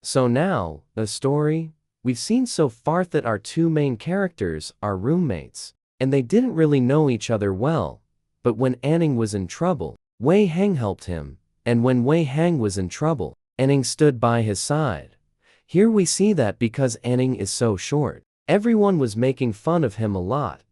So now, the story? We've seen so far that our two main characters are roommates, and they didn't really know each other well. But when Anning was in trouble, Wei Hang helped him, and when Wei Hang was in trouble, Anning stood by his side. Here we see that because Anning is so short, everyone was making fun of him a lot.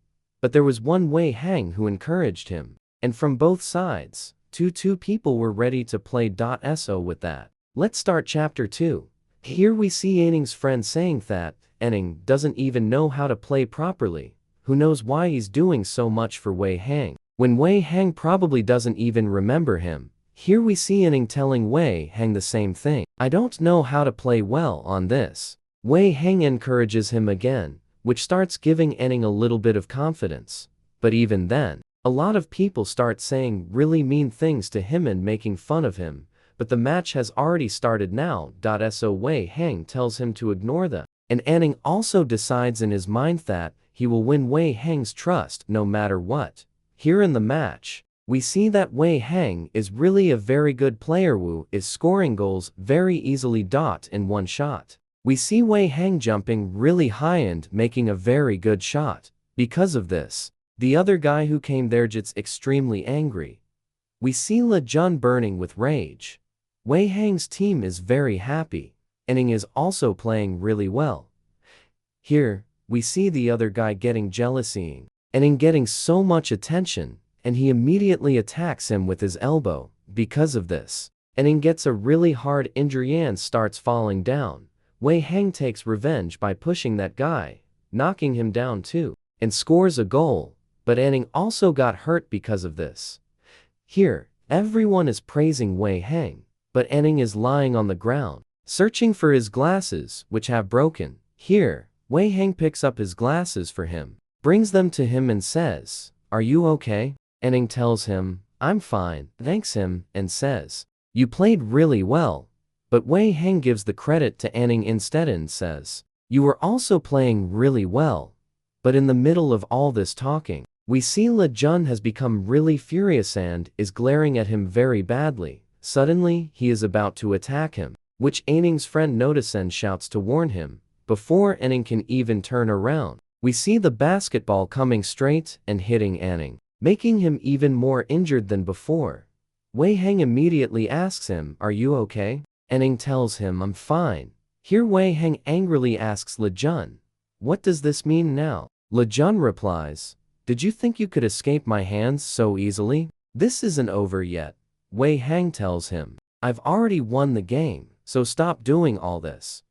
But there was one Wei Hang who encouraged him, and from both sides, two people were ready to play .so with that. Let's start chapter 2. Here we see Anning's friend saying that Anning doesn't even know how to play properly. Who knows why he's doing so much for Wei Hang, when Wei Hang probably doesn't even remember him. Here we see Anning telling Wei Hang the same thing. I don't know how to play well on this. Wei Hang encourages him again, which starts giving Anning a little bit of confidence. But even then, a lot of people start saying really mean things to him and making fun of him. But the match has already started now. So Wei Hang tells him to ignore them. And Anning also decides in his mind that he will win Wei Hang's trust no matter what. Here in the match, we see that Wei Hang is really a very good player who is scoring goals very easily. In one shot, we see Wei Hang jumping really high and making a very good shot. Because of this, the other guy who came there gets extremely angry. We see Richan burning with rage. Wei Hang's team is very happy. Anning is also playing really well. Here, we see the other guy getting jealousy. Anning getting so much attention, and he immediately attacks him with his elbow. Because of this, Anning gets a really hard injury and starts falling down. Wei Hang takes revenge by pushing that guy, knocking him down too, and scores a goal. But Anning also got hurt because of this. Here, everyone is praising Wei Hang. But Anning is lying on the ground, searching for his glasses, which have broken. Here, Wei Hang picks up his glasses for him, brings them to him and says, "Are you okay?" Anning tells him, "I'm fine," thanks him, and says, "You played really well." But Wei Hang gives the credit to Anning instead and says, "You were also playing really well." But in the middle of all this talking, we see Richan has become really furious and is glaring at him very badly. Suddenly, he is about to attack him, which Anning's friend notices and shouts to warn him. Before Anning can even turn around, we see the basketball coming straight and hitting Anning, making him even more injured than before. Wei Hang immediately asks him, "Are you okay?" Anning tells him, "I'm fine." Here Wei Hang angrily asks Richan, "What does this mean now?" Richan replies, "Did you think you could escape my hands so easily? This isn't over yet." Wei Hang tells him, "I've already won the game, so stop doing all this."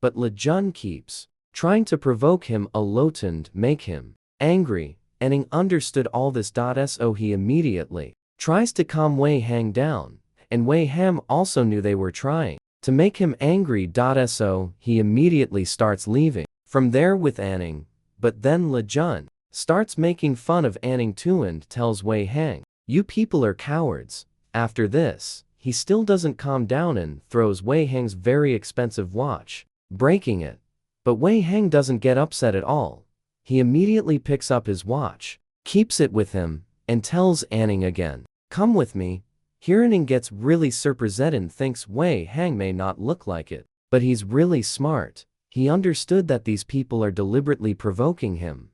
But Richan keeps trying to provoke him a lot and make him angry. Anning understood all this. So he immediately tries to calm Wei Hang down, and Wei Hang also knew they were trying to make him angry. So he immediately starts leaving from there with Anning. But then Richan starts making fun of Anning too and tells Wei Hang, "You people are cowards." After this, he still doesn't calm down and throws Wei Hang's very expensive watch, breaking it. But Wei Hang doesn't get upset at all. He immediately picks up his watch, keeps it with him, and tells Anning again, "Come with me." Here Anning gets really surprised and thinks Wei Hang may not look like it, but he's really smart. He understood that these people are deliberately provoking him.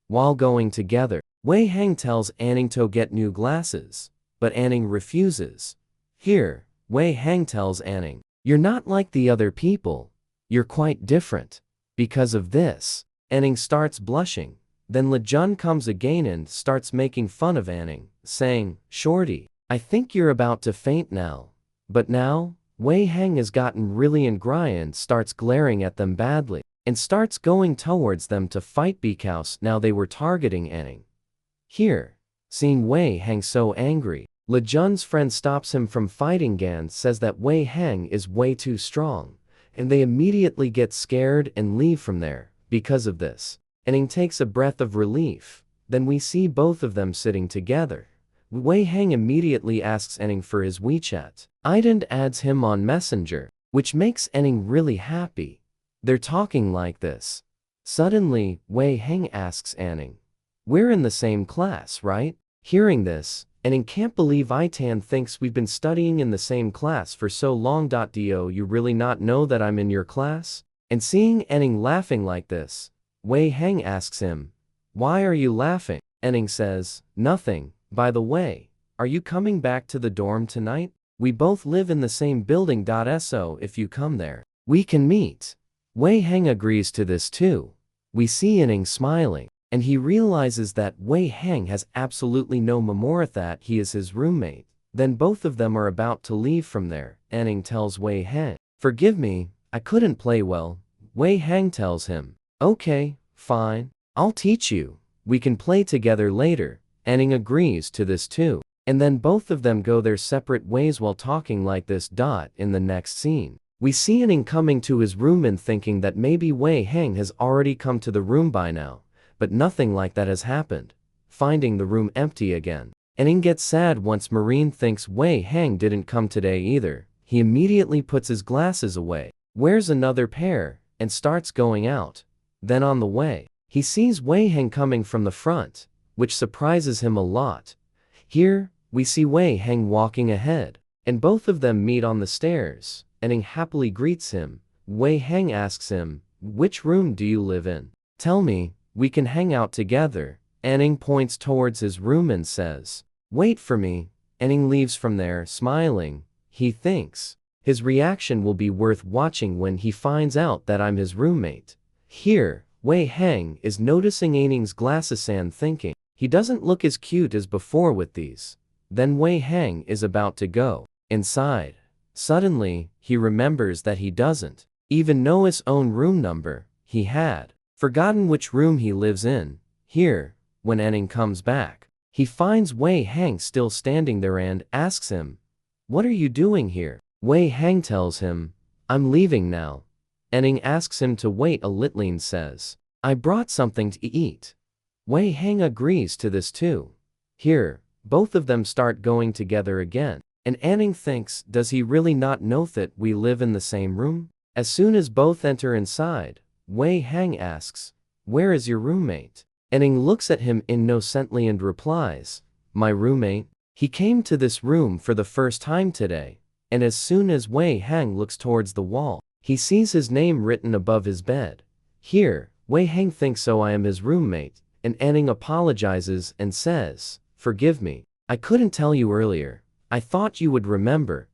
While going together, Wei Hang tells Anning to get new glasses. But Anning refuses. Here, Wei Hang tells Anning, "You're not like the other people. You're quite different." Because of this, Anning starts blushing. Then Richan comes again and starts making fun of Anning, saying, "Shorty, I think you're about to faint now." But now, Wei Hang has gotten really angry and starts glaring at them badly, and starts going towards them to fight because now they were targeting Anning. Here, seeing Wei Hang so angry, Richan's friend stops him from fighting and says that Wei Hang is way too strong, and they immediately get scared and leave from there. Because of this, Anning takes a breath of relief. Then we see both of them sitting together. Wei Hang immediately asks Anning for his WeChat ID and adds him on Messenger, which makes Anning really happy. They're talking like this. Suddenly, Wei Hang asks Anning, "We're in the same class, right?" Hearing this, Anning can't believe Itan thinks we've been studying in the same class for so long. Do you really not know that I'm in your class? And seeing Anning laughing like this, Wei Heng asks him, "Why are you laughing?" Anning says, "Nothing. By the way, are you coming back to the dorm tonight? We both live in the same building. So if you come there, we can meet." Wei Heng agrees to this too. We see Anning smiling, and he realizes that Wei Heng has absolutely no memory that he is his roommate. Then both of them are about to leave from there. Anning tells Wei Heng, "Forgive me, I couldn't play well." Wei Heng tells him, "Okay, fine. I'll teach you. We can play together later." Anning agrees to this too. And then both of them go their separate ways while talking like this. In the next scene, we see Anning coming to his room and thinking that maybe Wei Heng has already come to the room by now. But nothing like that has happened. Finding the room empty again, Anning gets sad once Marine thinks Wei Heng didn't come today either. He immediately puts his glasses away, wears another pair, and starts going out. Then on the way, he sees Wei Heng coming from the front, which surprises him a lot. Here, we see Wei Heng walking ahead, and both of them meet on the stairs. Anning happily greets him. Wei Heng asks him, "Which room do you live in? Tell me, we can hang out together." Anning points towards his room and says, "Wait for me." Anning leaves from there, smiling. He thinks his reaction will be worth watching when he finds out that I'm his roommate. Here, Wei Heng is noticing Anning's glasses and thinking, he doesn't look as cute as before with these. Then Wei Heng is about to go inside. Suddenly, he remembers that he doesn't even know his own room number. He had forgotten which room he lives in. Here, when Anning comes back, he finds Wei Heng still standing there and asks him, "What are you doing here?" Wei Heng tells him, "I'm leaving now." Anning asks him to wait a little and says, "I brought something to eat." Wei Heng agrees to this too. Here, both of them start going together again, and Anning thinks, does he really not know that we live in the same room? As soon as both enter inside, Wei Heng asks, "Where is your roommate?" Anning looks at him innocently and replies, "My roommate? He came to this room for the first time today." And as soon as Wei Heng looks towards the wall, he sees his name written above his bed. Here, Wei Heng thinks so I am his roommate, and Anning apologizes and says, "Forgive me, I couldn't tell you earlier. I thought you would remember."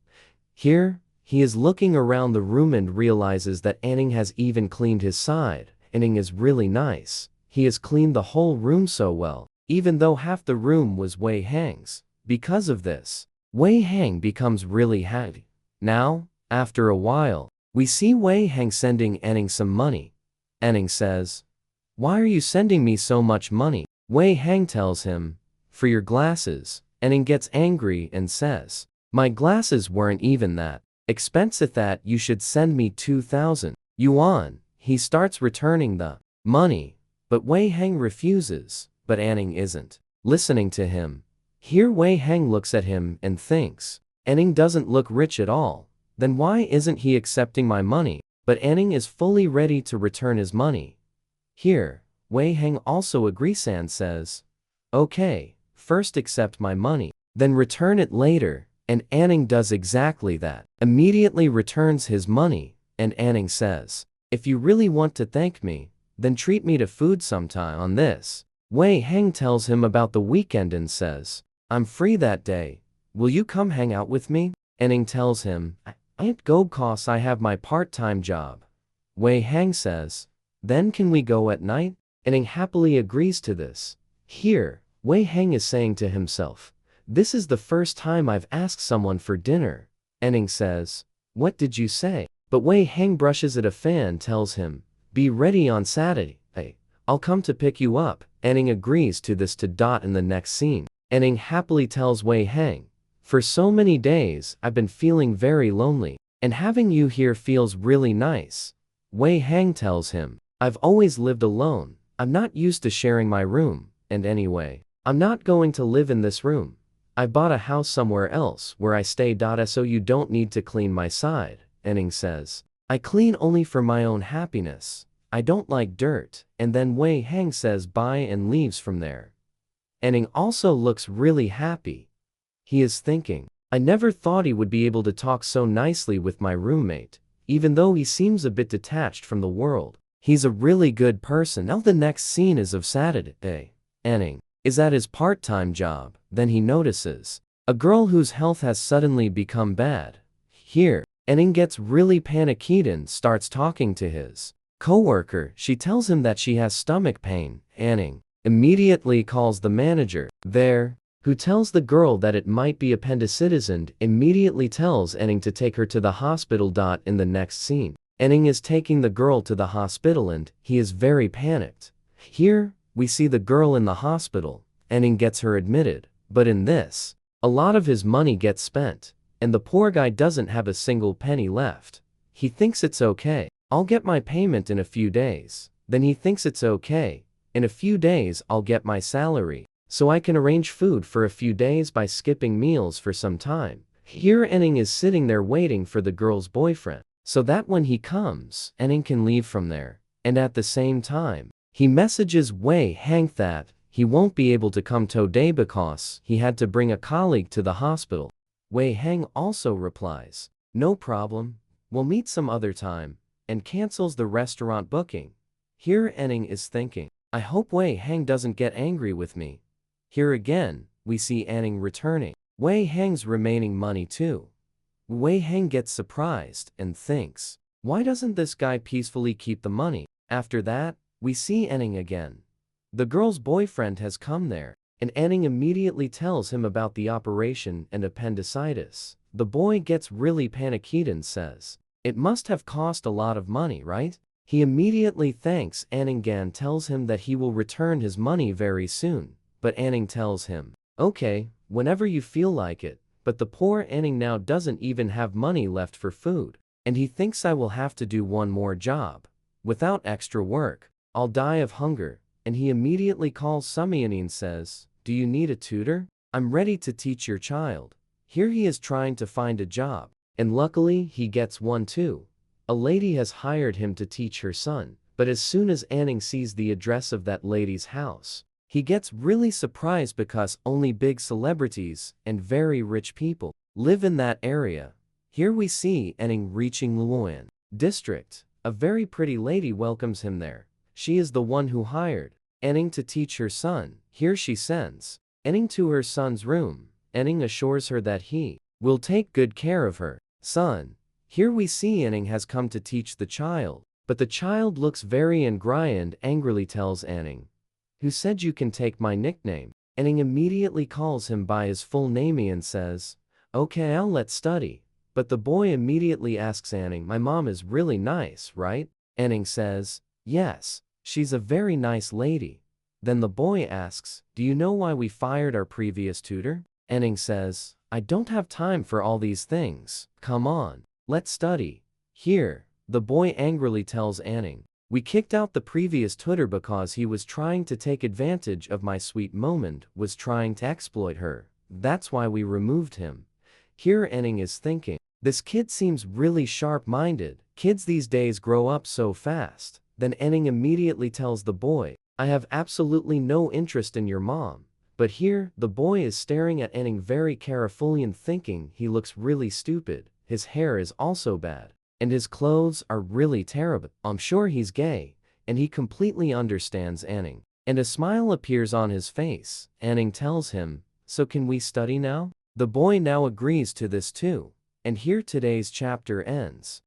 Here, he is looking around the room and realizes that Anning has even cleaned his side. Anning is really nice. He has cleaned the whole room so well, even though half the room was Wei Heng's. Because of this, Wei Heng becomes really happy. Now, after a while, we see Wei Heng sending Anning some money. Anning says, "Why are you sending me so much money?" Wei Heng tells him, "For your glasses." Anning gets angry and says, "My glasses weren't even that expensive that you should send me 2,000 yuan. He starts returning the money, but Wei Heng refuses. But Anning isn't listening to him. Here Wei Heng looks at him and thinks, Anning doesn't look rich at all. Then why isn't he accepting my money? But Anning is fully ready to return his money. Here, Wei Heng also agrees and says, "Okay, first accept my money, then return it later." And Anning does exactly that. Immediately returns his money, and Anning says, "If you really want to thank me, then treat me to food sometime." On this, Wei Heng tells him about the weekend and says, "I'm free that day. Will you come hang out with me?" Anning tells him, "I can't go cause I have my part-time job." Wei Heng says, "Then can we go at night?" Anning happily agrees to this. Here, Wei Heng is saying to himself, "This is the first time I've asked someone for dinner." Anning says, "What did you say?" But Wei Heng brushes at a fan tells him, "Be ready on Saturday. Hey, I'll come to pick you up." Anning agrees to this to dot in the next scene. Anning happily tells Wei Heng, "For so many days I've been feeling very lonely, and having you here feels really nice." Wei Heng tells him, "I've always lived alone. I'm not used to sharing my room, and anyway, I'm not going to live in this room. I bought a house somewhere else where I stay. So you don't need to clean my side." Anning says, "I clean only for my own happiness. I don't like dirt." And then Wei Heng says bye and leaves from there. Anning also looks really happy. He is thinking, I never thought he would be able to talk so nicely with my roommate, even though he seems a bit detached from the world. He's a really good person. Now the next scene is of Saturday. Anning is at his part-time job. Then he notices a girl whose health has suddenly become bad. Here, Anning gets really panicky and starts talking to his coworker. She tells him that she has stomach pain. Anning immediately calls the manager there, who tells the girl that it might be appendicitis and immediately tells Anning to take her to the hospital. In the next scene, Anning is taking the girl to the hospital and he is very panicked. Here, we see the girl in the hospital. Anning gets her admitted, but in this, a lot of his money gets spent, and the poor guy doesn't have a single penny left. He thinks it's okay. I'll get my payment in a few days. Then he thinks it's okay. In a few days I'll get my salary, so I can arrange food for a few days by skipping meals for some time. Here Anning is sitting there waiting for the girl's boyfriend, so that when he comes, Anning can leave from there. And at the same time, he messages Wei Hang that he won't be able to come today because he had to bring a colleague to the hospital. Wei Hang also replies, no problem, we'll meet some other time, and cancels the restaurant booking. Here Anning is thinking, I hope Wei Hang doesn't get angry with me. Here again, we see Anning returning Wei Hang's remaining money too. Wei Hang gets surprised and thinks, why doesn't this guy peacefully keep the money? After that, we see Anning again. The girl's boyfriend has come there, and Anning immediately tells him about the operation and appendicitis. The boy gets really panicky and says, it must have cost a lot of money, right? He immediately thanks Anning and tells him that he will return his money very soon. But Anning tells him, okay, whenever you feel like it. But the poor Anning now doesn't even have money left for food. And he thinks I will have to do one more job. Without extra work, I'll die of hunger. And he immediately calls Sumian and says, do you need a tutor? I'm ready to teach your child. Here he is trying to find a job. And luckily he gets one too. A lady has hired him to teach her son. But as soon as Anning sees the address of that lady's house, he gets really surprised because only big celebrities and very rich people live in that area. Here we see Anning reaching Luoyang district. A very pretty lady welcomes him there. She is the one who hired Anning to teach her son. Here she sends Anning to her son's room. Anning assures her that he will take good care of her son. Here we see Anning has come to teach the child, but the child looks very angry and angrily tells Anning, who said you can take my nickname. Anning immediately calls him by his full name and says, okay, I'll let study. But the boy immediately asks Anning, my mom is really nice, right? Anning says, yes, she's a very nice lady. Then the boy asks, do you know why we fired our previous tutor? Anning says, I don't have time for all these things. Come on, let's study. Here, the boy angrily tells Anning, we kicked out the previous tutor because he was trying to take advantage of my sweet moment, was trying to exploit her. That's why we removed him. Here Anning is thinking, this kid seems really sharp-minded. Kids these days grow up so fast. Then Anning immediately tells the boy, I have absolutely no interest in your mom. But here, the boy is staring at Anning very carefully and thinking he looks really stupid. His hair is also bad. And his clothes are really terrible. I'm sure he's gay. And he completely understands Anning. And a smile appears on his face. Anning tells him, so can we study now? The boy now agrees to this too. And here today's chapter ends.